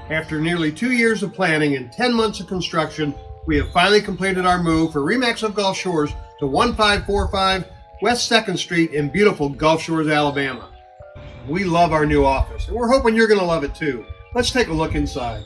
After nearly 2 years of planning and 10 months of construction, we have finally completed our move for RE/MAX of Gulf Shores to 1545 West 2nd Street in beautiful Gulf Shores, Alabama. We love our new office, and we're hoping you're going to love it too. Let's take a look inside.